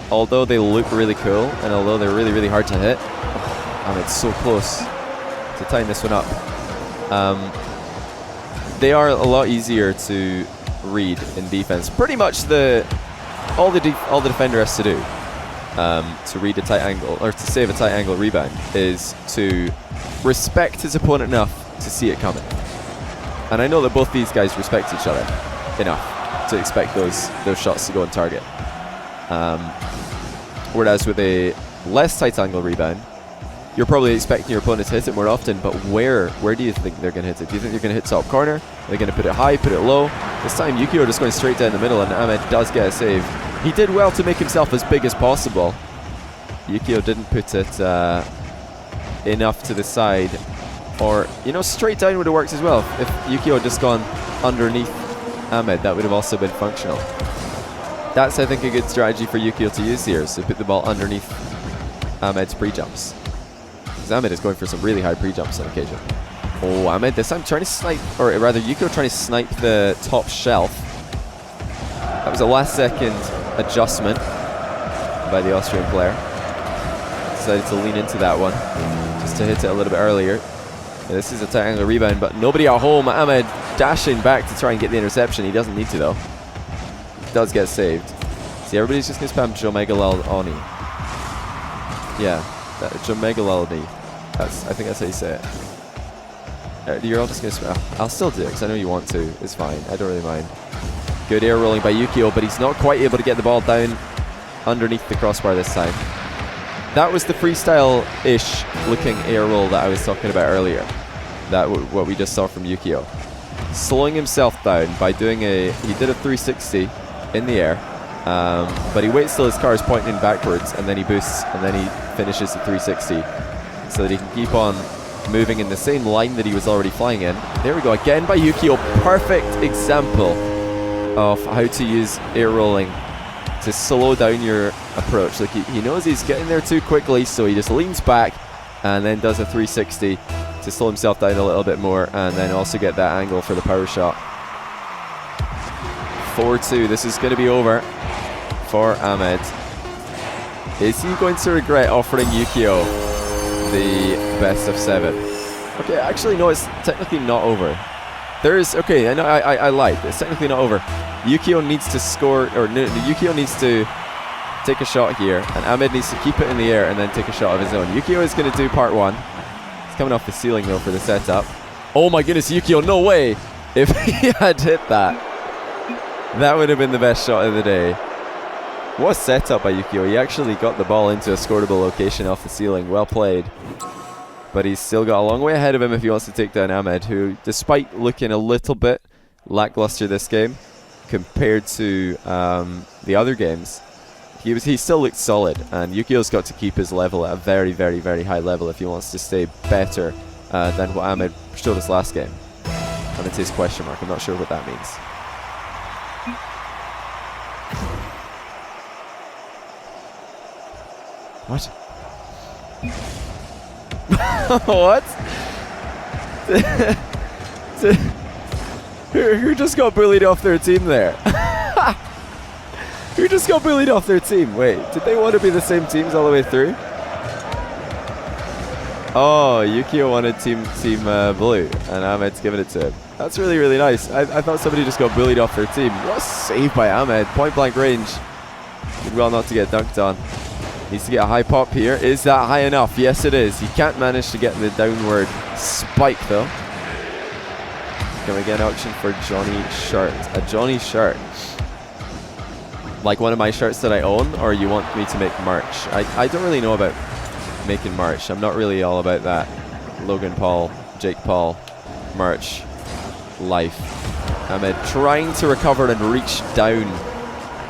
although they look really cool and although they're really, really hard to hit, and it's so close to tying this one up, they are a lot easier to read in defense. Pretty much all the defender has to do to read a tight angle or to save a tight angle rebound is to respect his opponent enough to see it coming. And I know that both these guys respect each other enough to expect those shots to go on target. Whereas with a less tight angle rebound, you're probably expecting your opponent to hit it more often, but where do you think they're going to hit it? Do you think they're going to hit top corner? Are they going to put it high, put it low? This time Yukeo just going straight down the middle, and Ahmed does get a save. He did well to make himself as big as possible. Yukeo didn't put it enough to the side, or, you know, straight down would have worked as well. If Yukeo had just gone underneath Ahmed, that would have also been functional. That's, I think, a good strategy for Yukeo to use here, so put the ball underneath Ahmed's pre-jumps. Because Ahmed is going for some really high pre-jumps on occasion. Oh, Ahmed this time trying to snipe, or rather Yukeo trying to snipe the top shelf. That was a last second adjustment by the Austrian player. Decided to lean into that one, just to hit it a little bit earlier. Yeah, this is a tight angle rebound, but nobody at home. Ahmed dashing back to try and get the interception. He doesn't need to though. He does get saved. See, everybody's just going to spam Jomegalol Oni. Yeah, Jomegalol Oni. I think that's how you say it. You're all just going to spam. I'll still do it because I know you want to. It's fine. I don't really mind. Good air rolling by Yukeo, but he's not quite able to get the ball down underneath the crossbar this time. That was the freestyle-ish looking air roll that I was talking about earlier. What we just saw from Yukeo. Slowing himself down by doing he did a 360 in the air, but he waits till his car is pointing backwards, and then he boosts, and then he finishes the 360 so that he can keep on moving in the same line that he was already flying in. There we go, again by Yukeo. Perfect example of how to use air rolling to slow down your approach. Like he knows he's getting there too quickly, so he just leans back and then does a 360 to slow himself down a little bit more, and then also get that angle for the power shot. 4-2. This is going to be over for Ahmed. Is he going to regret offering Yukeo the best of 7? Okay, actually no, it's technically not over. Okay, I know I lied. It's technically not over. Yukeo needs to score, or no, Yukeo needs to take a shot here, and Ahmed needs to keep it in the air and then take a shot of his own. Yukeo is going to do part 1. He's coming off the ceiling though for the setup. Oh my goodness, Yukeo, no way! If he had hit that, that would have been the best shot of the day. What a setup by Yukeo. He actually got the ball into a scoreable location off the ceiling. Well played. But he's still got a long way ahead of him if he wants to take down Ahmed, who, despite looking a little bit lackluster this game compared to the other games, he still looked solid, and Yukeo's got to keep his level at a very, very, very high level if he wants to stay better than what Ahmed showed us last game. And it's his question mark. I'm not sure what that means. What? What? Who just got bullied off their team there? Who just got bullied off their team? Wait, did they want to be the same teams all the way through? Oh, Yukeo wanted team blue, and Ahmed's giving it to him. That's really, really nice. I thought somebody just got bullied off their team. What a save by Ahmed. Point blank range. Did well not to get dunked on. Needs to get a high pop here. Is that high enough? Yes, it is. He can't manage to get the downward spike, though. Can we get an auction for Johnny shirt? A Johnny shirt. Like one of my shirts that I own, or you want me to make merch? I don't really know about making merch. I'm not really all about that Logan Paul, Jake Paul merch life. Ahmed trying to recover and reach down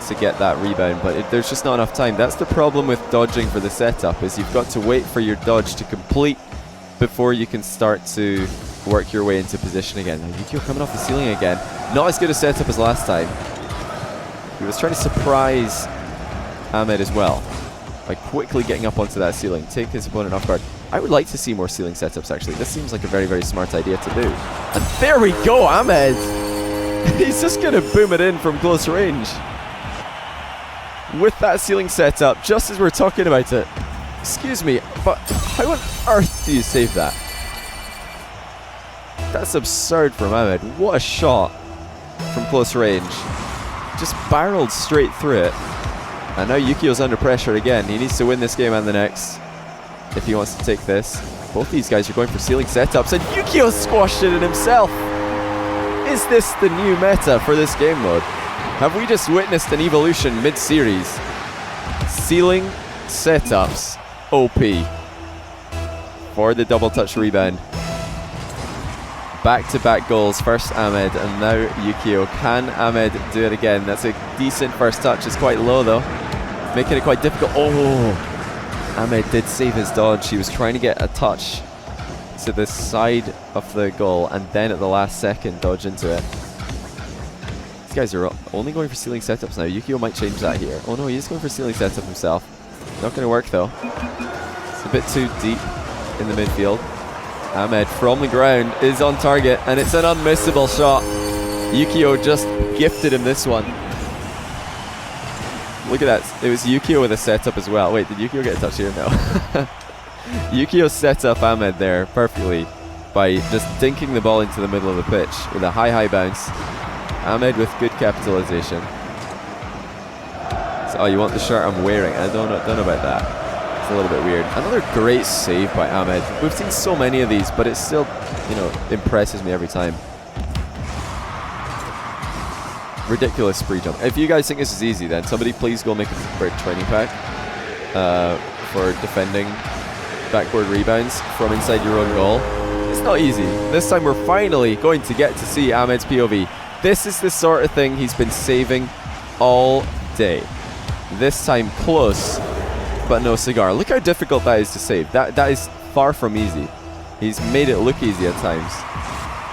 to get that rebound, but there's just not enough time. That's the problem with dodging for the setup, is you've got to wait for your dodge to complete before you can start to work your way into position again. Now, Yukeo coming off the ceiling again. Not as good a setup as last time. He was trying to surprise iAhm4Dx2 as well by quickly getting up onto that ceiling, take his opponent off guard. I would like to see more ceiling setups, actually. This seems like a very, very smart idea to do. And there we go, iAhm4Dx2! He's just going to boom it in from close range. With that ceiling setup, just as we're talking about it. Excuse me, but how on earth do you save that? That's absurd from iAhm4Dx2. What a shot from close range. Just barreled straight through it. And now Yukeo's under pressure again. He needs to win this game and the next if he wants to take this. Both these guys are going for ceiling setups, and Yukeo squashed it in himself. Is this the new meta for this game mode? Have we just witnessed an evolution mid-series? Ceiling setups OP for the double touch rebound. Back-to-back goals, first iAhm4Dx2 and now Yukeo. Can iAhm4Dx2 do it again? That's a decent first touch. It's quite low though, making it quite difficult. Oh! iAhm4Dx2 did save his dodge. He was trying to get a touch to the side of the goal and then at the last second dodge into it. These guys are only going for ceiling setups now. Yukeo might change that here. Oh no, he is going for ceiling setup himself. Not going to work though. It's a bit too deep in the midfield. iAhm4Dx2 from the ground is on target, and it's an unmissable shot. Yukeo just gifted him this one. Look at that. It was Yukeo with a setup as well. Wait, did Yukeo get a touch here? No. Yukeo set up iAhm4Dx2 there perfectly by just dinking the ball into the middle of the pitch with a high bounce. iAhm4Dx2 with good capitalization. So, oh, you want the shirt I'm wearing? I don't know about that. It's a little bit weird. Another great save by iAhm4Dx2. We've seen so many of these, but it still, you know, impresses me every time. Ridiculous spree jump. If you guys think this is easy, then somebody please go make a training pack for defending backboard rebounds from inside your own goal. It's not easy. This time we're finally going to get to see iAhm4Dx2's POV. This is the sort of thing he's been saving all day. This time close, but no cigar. Look how difficult that is to save. That is far from easy. He's made it look easy at times,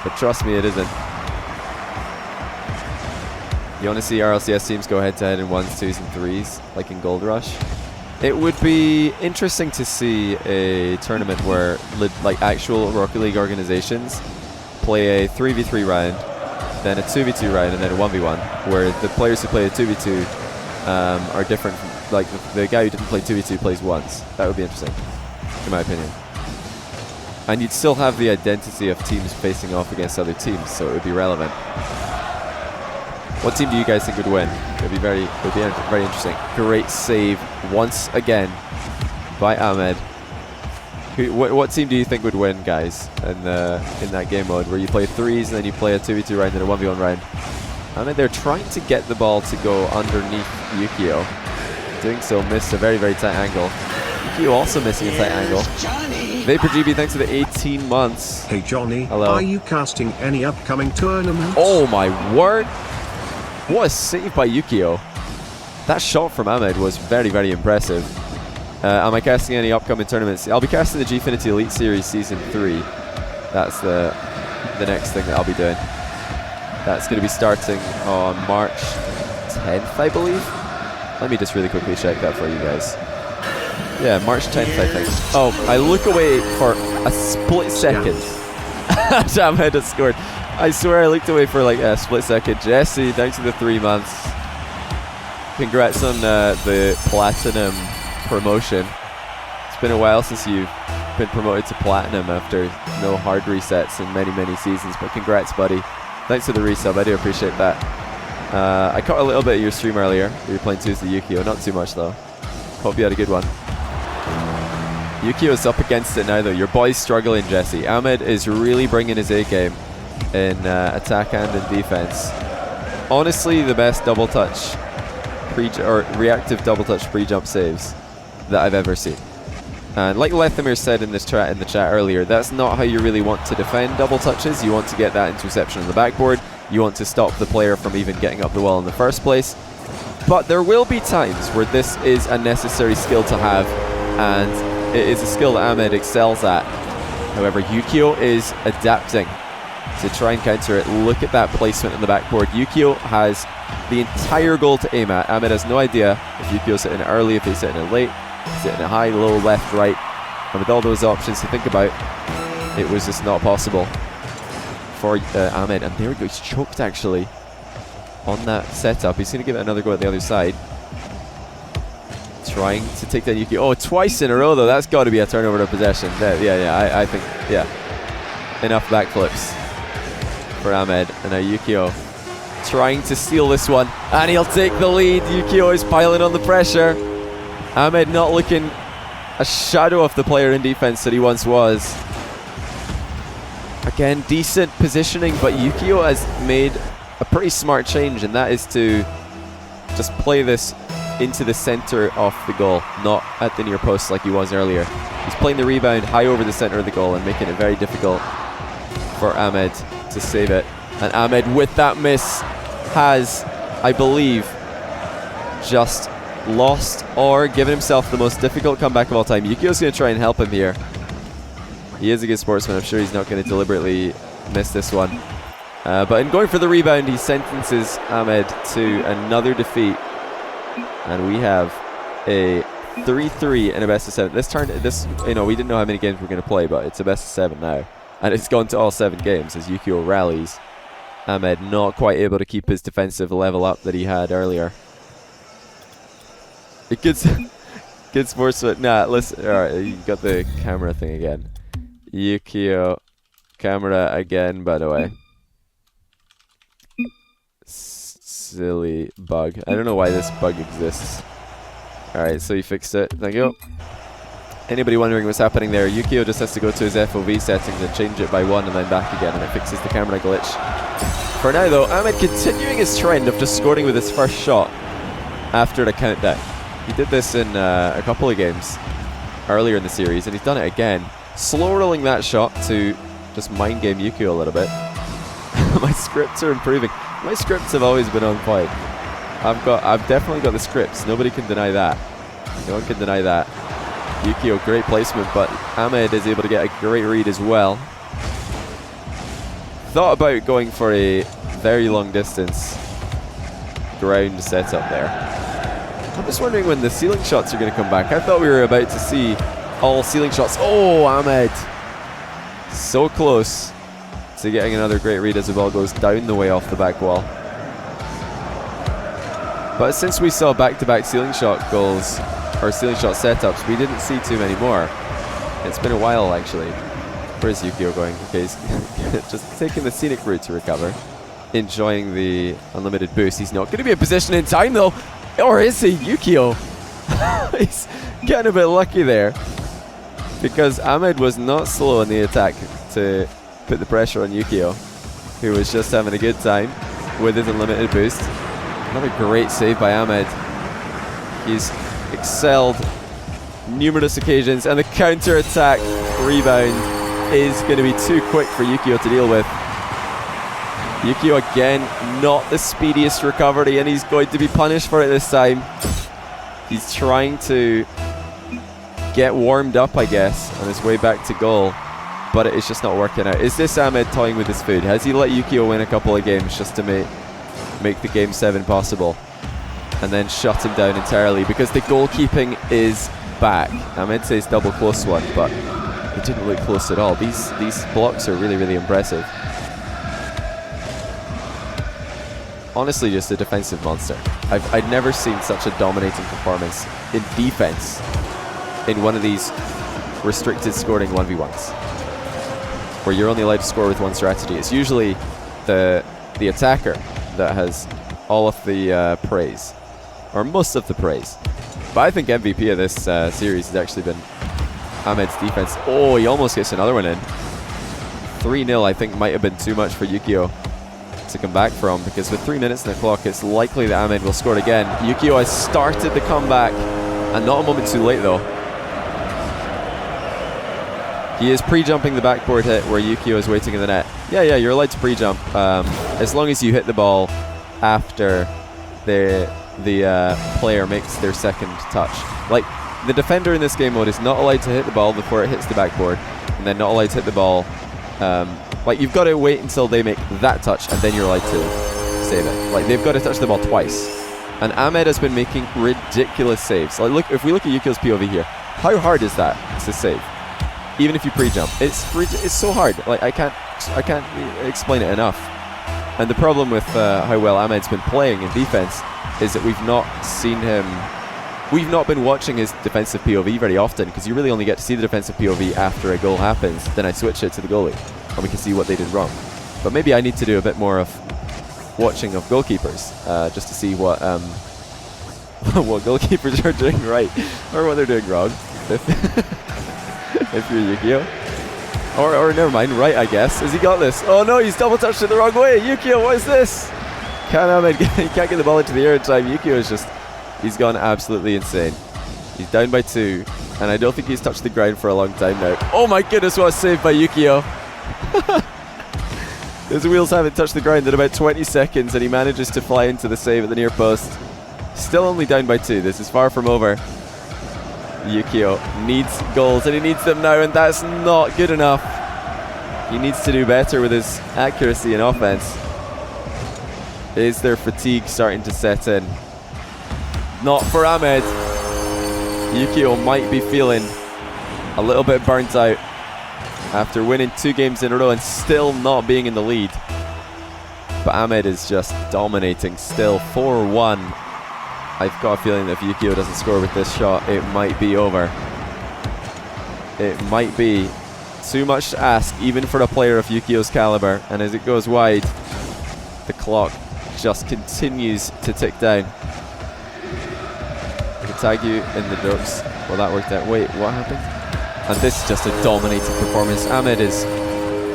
but trust me, it isn't. You want to see RLCS teams go head-to-head in 1s, 2s, and 3s, like in Gold Rush? It would be interesting to see a tournament where like actual Rocket League organizations play a 3v3 round, then a 2v2 round, and then a 1v1, where the players who play a 2v2 are different from, like the guy who didn't play 2v2 plays once. That would be interesting, in my opinion. And you'd still have the identity of teams facing off against other teams, so it would be relevant. What team do you guys think would win? It would be very interesting. Great save once again by iAhm4Dx2. What team do you think would win, guys, in that game mode where you play 3s and then you play a 2v2 round and a 1v1 round? They're trying to get the ball to go underneath Yukeo. Doing so, missed a very tight angle. Yukeo also missing a tight angle. VaporGB, thanks for the 18 months. Hey Johnny, hello. Are you casting any upcoming tournaments? Oh my word! What a save by Yukeo. That shot from iAhm4Dx2 was very impressive. Am I casting any upcoming tournaments? I'll be casting the Gfinity Elite Series Season 3. That's the next thing that I'll be doing. That's going to be starting on March 10th, I believe. Let me just really quickly check that for you guys. Yeah, March 10th, I think. Oh, I look away for a split second. iAhm4Dx2 scored. I swear I looked away for like a split second. Jesse, thanks for the 3 months. Congrats on the Platinum promotion. It's been a while since you've been promoted to Platinum after no hard resets in many seasons, but congrats, buddy. Thanks for the resub, I do appreciate that. I caught a little bit of your stream earlier. You were playing 2s the Yukeo, not too much though. Hope you had a good one. Yukeo's up against it now though. Your boy's struggling, Jesse. iAhm4Dx2 is really bringing his A game in attack and in defense. Honestly, the best double touch reactive double touch pre-jump saves that I've ever seen. And like Lethamir said in the chat earlier, that's not how you really want to defend double touches. You want to get that interception on the backboard. You want to stop the player from even getting up the wall in the first place. But there will be times where this is a necessary skill to have, and it is a skill that Ahmed excels at. However, Yukeo is adapting to try and counter it. Look at that placement in the backboard. Yukeo has the entire goal to aim at. Ahmed has no idea if Yukeo's hitting it early, if he's hitting it late, if he's hitting it high, low, left, right. And with all those options to think about, it was just not possible for Ahmed. And there we go, he's choked actually on that setup. He's going to give it another go at the other side. Trying to take down Yukeo. Oh, twice in a row though. That's got to be a turnover to possession. I think, yeah. Enough backflips for Ahmed. And now Yukeo trying to steal this one. And he'll take the lead. Yukeo is piling on the pressure. Ahmed not looking a shadow of the player in defense that he once was. Again, decent positioning, but Yukeo has made a pretty smart change, and that is to just play this into the center of the goal, not at the near post like he was earlier. He's playing the rebound high over the center of the goal and making it very difficult for Ahmed to save it. And Ahmed, with that miss, has, I believe, just lost or given himself the most difficult comeback of all time. Yukeo's going to try and help him here. He is a good sportsman. I'm sure he's not going to deliberately miss this one. But in going for the rebound, he sentences Ahmed to another defeat. And we have a 3-3 in a best of 7. We didn't know how many games we're going to play, but it's a best of 7 now. And it's gone to all 7 games as Yukeo rallies. Ahmed not quite able to keep his defensive level up that he had earlier. Good sportsman. Nah, listen. Alright, you got the camera thing again. Yukeo. Camera again, by the way. Silly bug. I don't know why this bug exists. Alright, so he fixed it. Thank you. Anybody wondering what's happening there? Yukeo just has to go to his FOV settings and change it by 1 and then back again, and it fixes the camera glitch. For now though, Ahmed continuing his trend of just scoring with his first shot after the countdown. He did this in a couple of games earlier in the series, and he's done it again. Slow rolling that shot to just mind game Yukeo a little bit. My scripts are improving. My scripts have always been on point. I've definitely got the scripts. Nobody can deny that. No one can deny that. Yukeo, great placement, but Ahmed is able to get a great read as well. Thought about going for a very long distance ground setup there. I'm just wondering when the ceiling shots are going to come back. I thought we were about to see all ceiling shots. Oh, Ahmed. So close to getting another great read as the ball goes down the way off the back wall. But since we saw back-to-back ceiling shot goals, or ceiling shot setups, we didn't see too many more. It's been a while, actually. Where's Yukeo going? Okay, he's just taking the scenic route to recover. Enjoying the unlimited boost. He's not going to be in position in time, though. Or is he? Yukeo. He's getting a bit lucky there. Because Ahmed was not slow in the attack to put the pressure on Yukeo, who was just having a good time with his unlimited boost. Another great save by Ahmed. He's excelled numerous occasions, and the counter-attack rebound is going to be too quick for Yukeo to deal with. Yukeo again, not the speediest recovery, and he's going to be punished for it this time. He's trying to get warmed up, I guess, on his way back to goal, but it's just not working out. Is this Ahmed toying with his food? Has he let Yukeo win a couple of games just to make the game 7 possible, and then shut him down entirely? Because the goalkeeping is back. Ahmed says double close one, but it didn't look close at all. These blocks are really, really impressive. Honestly, just a defensive monster. I'd never seen such a dominating performance in defense in one of these restricted scoring 1v1s, where you're only allowed to score with one strategy. It's usually the attacker that has all of the praise, or most of the praise. But I think MVP of this series has actually been Ahmed's defense. Oh, he almost gets another one in. 3-0 I think might have been too much for Yukeo to come back from, because with 3 minutes on the clock, it's likely that Ahmed will score it again. Yukeo has started the comeback, and not a moment too late though. He is pre-jumping the backboard hit where Yukeo is waiting in the net. Yeah, you're allowed to pre-jump as long as you hit the ball after the the player makes their second touch. Like, the defender in this game mode is not allowed to hit the ball before it hits the backboard, and then not allowed to hit the ball. Like, you've got to wait until they make that touch, and then you're allowed to save it. Like, they've got to touch the ball twice. And Ahmed has been making ridiculous saves. Like, look, if we look at Yukeo's POV here, how hard is that to save? Even if you pre-jump, it's so hard. Like, I can't explain it enough. And the problem with how well Ahmed's been playing in defense is that we've not seen him. We've not been watching his defensive POV very often, because you really only get to see the defensive POV after a goal happens. Then I switch it to the goalie, and we can see what they did wrong. But maybe I need to do a bit more of watching of goalkeepers, just to see what what goalkeepers are doing right or what they're doing wrong. If you're Yukeo, or never mind, right? I guess. Has he got this? Oh no, he's double touched it the wrong way. Yukeo, what is this? He can't get the ball into the air in time. Yukeo is just. He's gone absolutely insane. He's down by 2, and I don't think he's touched the ground for a long time now. Oh my goodness, what a save by Yukeo. His wheels haven't touched the ground in about 20 seconds, and he manages to fly into the save at the near post. Still only down by 2. This is far from over. Yukeo needs goals, and he needs them now, and that's not good enough. He needs to do better with his accuracy and offense. Is there fatigue starting to set in? Not for Ahmed. Yukeo might be feeling a little bit burnt out after winning 2 games in a row and still not being in the lead. But Ahmed is just dominating still. 4-1. I've got a feeling that if Yukeo doesn't score with this shot, it might be over. It might be too much to ask, even for a player of Yukeo's caliber. And as it goes wide, the clock just continues to tick down. Tag you in the jokes. Well, that worked out. Wait, what happened? And this is just a dominating performance. Ahmed is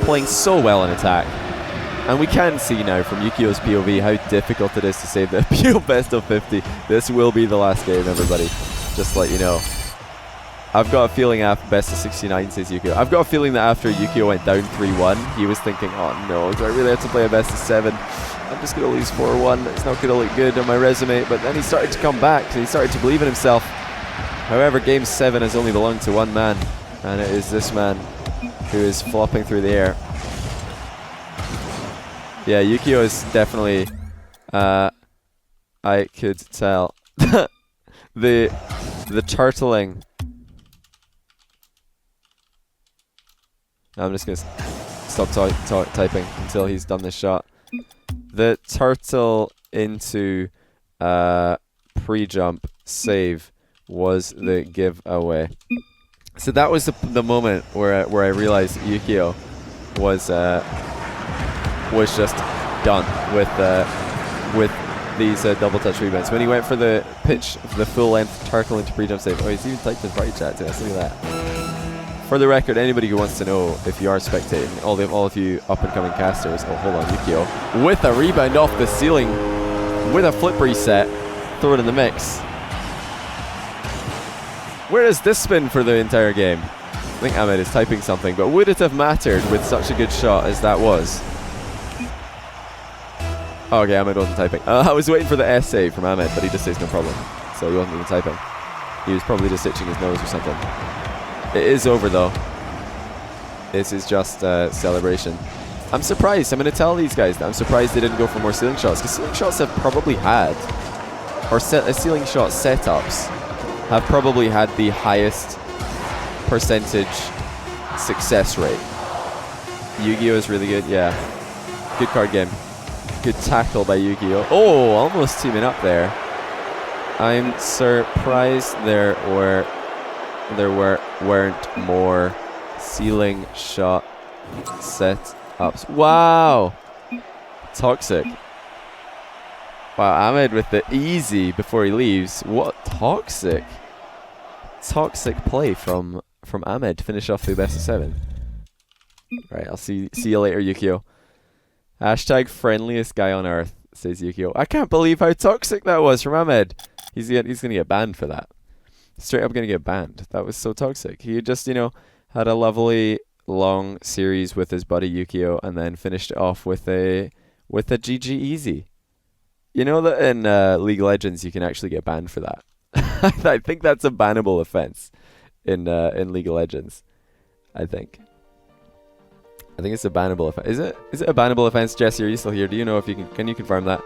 playing so well in attack. And we can see now from Yukeo's POV how difficult it is to save the PO best of 50. This will be the last game, everybody. Just to let you know. I've got a feeling after best of 69, says Yukeo. I've got a feeling that after Yukeo went down 3-1, he was thinking, oh no, do I really have to play a best of 7? I'm just going to lose 4-1. It's not going to look good on my resume. But then he started to come back. So he started to believe in himself. However, Game 7 has only belonged to one man. And it is this man who is flopping through the air. Yeah, Yukeo is definitely... I could tell. the turtling. I'm just going to stop typing until he's done this shot. The turtle into pre-jump save was the giveaway. So that was the moment where I realized Yukeo was just done with these double touch rebounds. When he went for the pitch, the full length turtle into pre-jump save. Oh, he's even typed his party chat to us. Look at that. For the record, anybody who wants to know, if you are spectating, all of you up-and-coming casters, oh, hold on, Yukeo, with a rebound off the ceiling, with a flip reset, throw it in the mix. Where has this been for the entire game? I think Ahmed is typing something, but would it have mattered with such a good shot as that was? Oh, okay, Ahmed wasn't typing. I was waiting for the essay from Ahmed, but he just says no problem. So he wasn't even typing. He was probably just itching his nose or something. It is over though. This is just a celebration. I'm surprised. I'm going to tell these guys that I'm surprised they didn't go for more ceiling shots, because ceiling shots have probably had, or ceiling shot setups have probably had the highest percentage success rate. Yukeo is really good. Yeah. Good card game. Good tackle by Yukeo. Oh, almost teaming up there. I'm surprised there weren't more ceiling shot setups. Wow. Toxic. Wow, Ahmed with the easy before he leaves. What toxic play from Ahmed to finish off the best of 7. Right, I'll see you later, Yukeo. Hashtag friendliest guy on earth, says Yukeo. I can't believe how toxic that was from Ahmed. He's gonna get banned for that. Straight up gonna get banned. That was so toxic. He just, had a lovely long series with his buddy Yukeo and then finished it off with a GG easy. You know that in League of Legends you can actually get banned for that. I think that's a bannable offense in League of Legends. I think. I think it's a bannable offense. Is it? Is it a bannable offense, Jesse? Are you still here? Do you know if you can you confirm that?